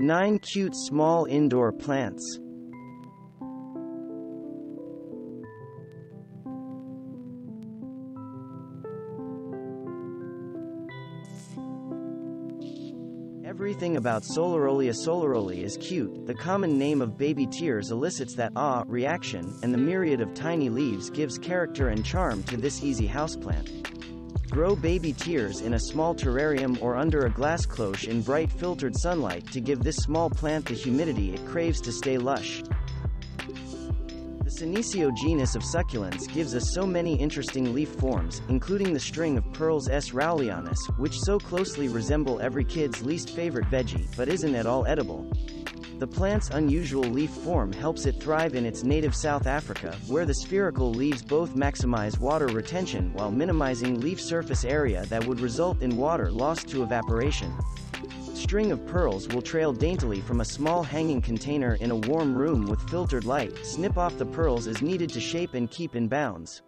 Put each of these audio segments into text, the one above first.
9 cute small indoor plants. Everything about Solarolia solaroli is cute. The common name of baby tears elicits that "ah" reaction, and the myriad of tiny leaves gives character and charm to this easy houseplant. Grow baby tears in a small terrarium or under a glass cloche in bright filtered sunlight to give this small plant the humidity it craves to stay lush. The Senecio genus of succulents gives us so many interesting leaf forms, including the string of pearls S. rowleyanus, which so closely resemble every kid's least favorite veggie, but isn't at all edible. The plant's unusual leaf form helps it thrive in its native South Africa, where the spherical leaves both maximize water retention while minimizing leaf surface area that would result in water lost to evaporation. String of pearls will trail daintily from a small hanging container in a warm room with filtered light. Snip off the pearls as needed to shape and keep in bounds.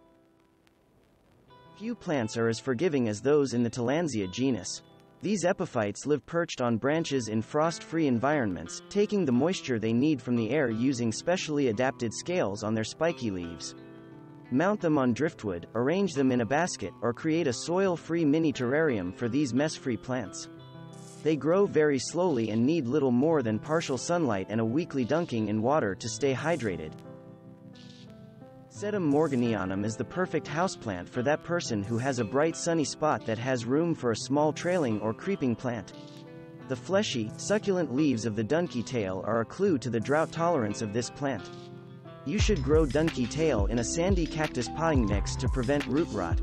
Few plants are as forgiving as those in the Tillandsia genus. These epiphytes live perched on branches in frost-free environments, taking the moisture they need from the air using specially adapted scales on their spiky leaves. Mount them on driftwood, arrange them in a basket, or create a soil-free mini terrarium for these mess-free plants. They grow very slowly and need little more than partial sunlight and a weekly dunking in water to stay hydrated. Sedum morganianum is the perfect houseplant for that person who has a bright sunny spot that has room for a small trailing or creeping plant. The fleshy, succulent leaves of the donkey tail are a clue to the drought tolerance of this plant. You should grow donkey tail in a sandy cactus potting mix to prevent root rot.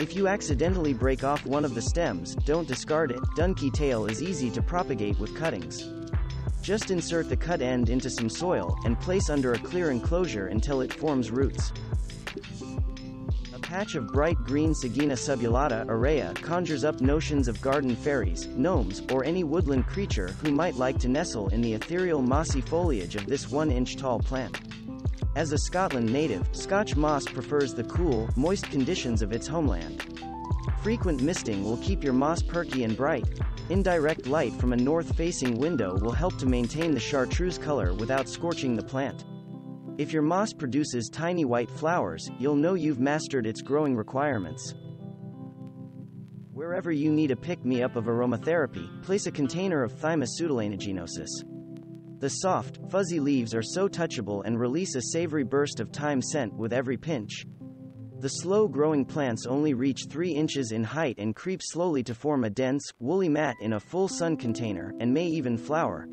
If you accidentally break off one of the stems, don't discard it. Donkey tail is easy to propagate with cuttings. Just insert the cut end into some soil, and place under a clear enclosure until it forms roots. A patch of bright green Sagina subulata aurea conjures up notions of garden fairies, gnomes, or any woodland creature who might like to nestle in the ethereal mossy foliage of this 1-inch tall plant. As a Scotland native, Scotch moss prefers the cool, moist conditions of its homeland. Frequent misting will keep your moss perky and bright. Indirect light from a north-facing window will help to maintain the chartreuse color without scorching the plant. If your moss produces tiny white flowers, you'll know you've mastered its growing requirements. Wherever you need a pick-me-up of aromatherapy, place a container of Thyme pseudolaenaginosus. The soft, fuzzy leaves are so touchable and release a savory burst of thyme scent with every pinch. The slow-growing plants only reach 3 inches in height and creep slowly to form a dense, woolly mat in a full sun container, and may even flower.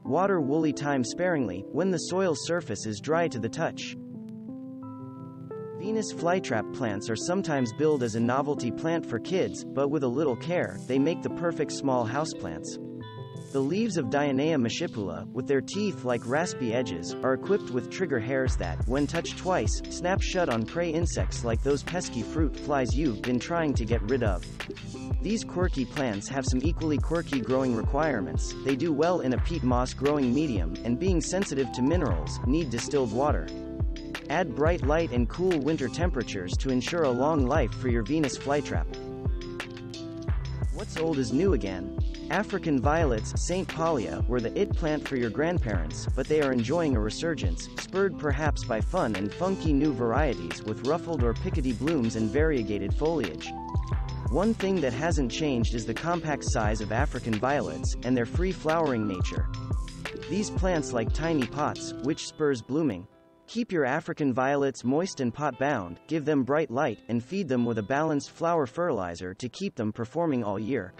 Water woolly thyme sparingly, when the soil's surface is dry to the touch. Venus flytrap plants are sometimes billed as a novelty plant for kids, but with a little care, they make the perfect small houseplants. The leaves of Dionea machipula, with their teeth like raspy edges, are equipped with trigger hairs that, when touched twice, snap shut on prey insects like those pesky fruit flies you've been trying to get rid of. These quirky plants have some equally quirky growing requirements. They do well in a peat moss growing medium, and being sensitive to minerals, need distilled water. Add bright light and cool winter temperatures to ensure a long life for your Venus flytrap. What's old is new again. African violets, St. Paulia, were the it plant for your grandparents, but they are enjoying a resurgence, spurred perhaps by fun and funky new varieties with ruffled or pickety blooms and variegated foliage. One thing that hasn't changed is the compact size of African violets, and their free-flowering nature. These plants like tiny pots, which spurs blooming. Keep your African violets moist and pot-bound, give them bright light, and feed them with a balanced flower fertilizer to keep them performing all year.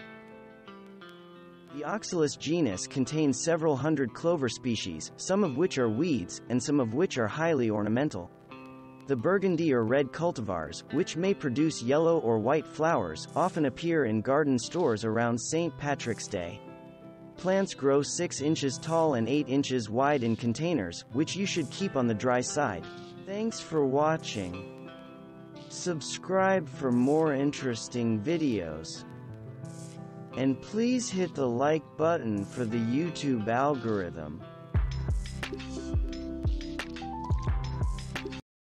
The Oxalis genus contains several hundred clover species, some of which are weeds, and some of which are highly ornamental. The burgundy or red cultivars, which may produce yellow or white flowers, often appear in garden stores around St. Patrick's Day. Plants grow 6 inches tall and 8 inches wide in containers, which you should keep on the dry side. Thanks for watching. Subscribe for more interesting videos. And please hit the like button for the YouTube algorithm.